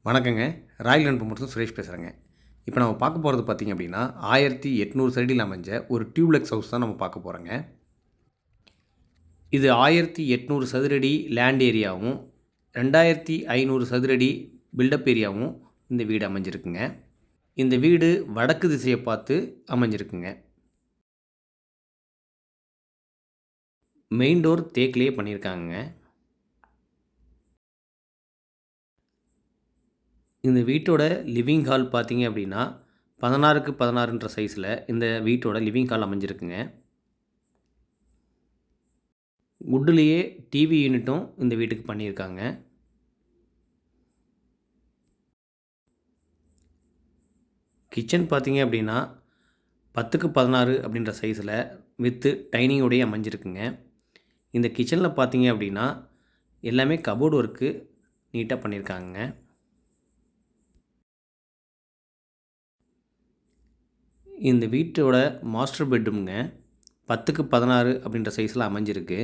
வணக்கங்க. Royal land promoters Suresh பேசுகிறேங்க. இப்போ நம்ம பார்க்க போகிறது பார்த்திங்க அப்படின்னா 1800 சதுரடியில் அமைஞ்ச ஒரு டியூப்ளெக்ஸ் ஹவுஸ் தான் நம்ம பார்க்க போகிறோங்க. இது 1800 சதுரடி லேண்ட் ஏரியாவும் 2500 சதுரடி பில்டப் ஏரியாவும் இந்த வீடு அமைஞ்சிருக்குங்க. இந்த வீடு வடக்கு திசையை பார்த்து அமைஞ்சிருக்குங்க. மெயின் டோர் தேக்கிலேயே பண்ணியிருக்காங்க. இந்த வீட்டோட லிவிங் ஹால் பார்த்தீங்க அப்படின்னா 16க்கு 16ன்ற சைஸில் இந்த வீட்டோட லிவிங் ஹால் அமைஞ்சிருக்குங்க. வுட்லேயே டிவி யூனிட்டும் இந்த வீட்டுக்கு பண்ணியிருக்காங்க. கிச்சன் பார்த்தீங்க அப்படின்னா 10க்கு 16 அப்படின்ற சைஸில் வித்து டைனிங்கோடையே அமைஞ்சிருக்குங்க. இந்த கிச்சனில் பார்த்தீங்க அப்படின்னா எல்லாமே கபோர்டு ஒர்க்கு நீட்டாக பண்ணியிருக்காங்க. இந்த வீட்டோட மாஸ்டர் பெட்ரூம்ங்க 10க்கு 16 அப்படின்ற சைஸில் அமைஞ்சிருக்கு.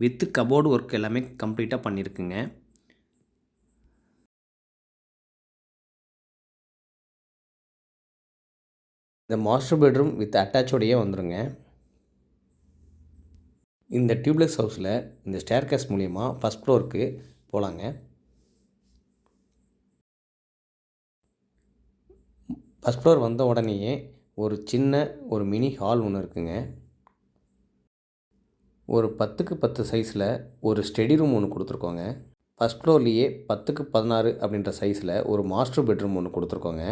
வித்து கபோர்டு ஒர்க் எல்லாமே கம்ப்ளீட்டாக பண்ணியிருக்குங்க. இந்த மாஸ்டர் பெட்ரூம் வித் அட்டாச்சோடையே வந்துடுங்க. இந்த டியூப்ளெக்ஸ் ஹவுஸில் இந்த ஸ்டேர்கேஸ் மூலிமா ஃபஸ்ட் ஃப்ளோருக்கு போகலாங்க. ஃபஸ்ட் ஃப்ளோர் வந்த உடனேயே ஒரு மினி ஹால் ஒன்று இருக்குங்க. ஒரு 10க்கு 10 சைஸில் ஒரு ஸ்டடி ரூம் ஒன்று கொடுத்துருக்கோங்க. ஃபஸ்ட் ஃப்ளோர்லேயே 10க்கு 16 அப்படின்ற சைஸில் ஒரு மாஸ்டர் பெட்ரூம் ஒன்று கொடுத்துருக்கோங்க.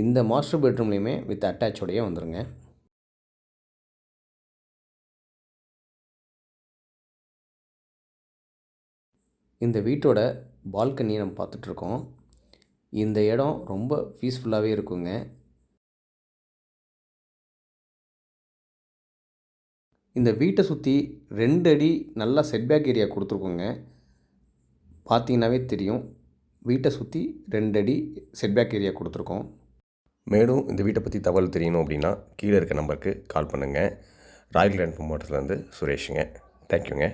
இந்த மாஸ்டர் பெட்ரூம்லேயுமே வித் அட்டாச்சோடையே வந்துடுங்க. இந்த வீட்டோட பால்கனி நம்ம பார்த்துட்ருக்கோம். இந்த இடம் ரொம்ப பீஸ்ஃபுல்லாகவே இருக்குங்க. இந்த வீட்டை சுற்றி 2 அடி நல்லா செட்பேக் ஏரியா கொடுத்துருக்கோங்க. பார்த்தீங்கன்னாவே தெரியும், வீட்டை சுற்றி 2 அடி செட்பேக் ஏரியா கொடுத்துருக்கோம். மேலும் இந்த வீட்டை பற்றி தகவல் தெரியணும் அப்படின்னா கீழே இருக்க நம்பருக்கு கால் பண்ணுங்கள். ராயல் லேண்ட் ப்ரமோட்டர்ஸ்லேருந்து சுரேஷுங்க. தேங்க்யூங்க.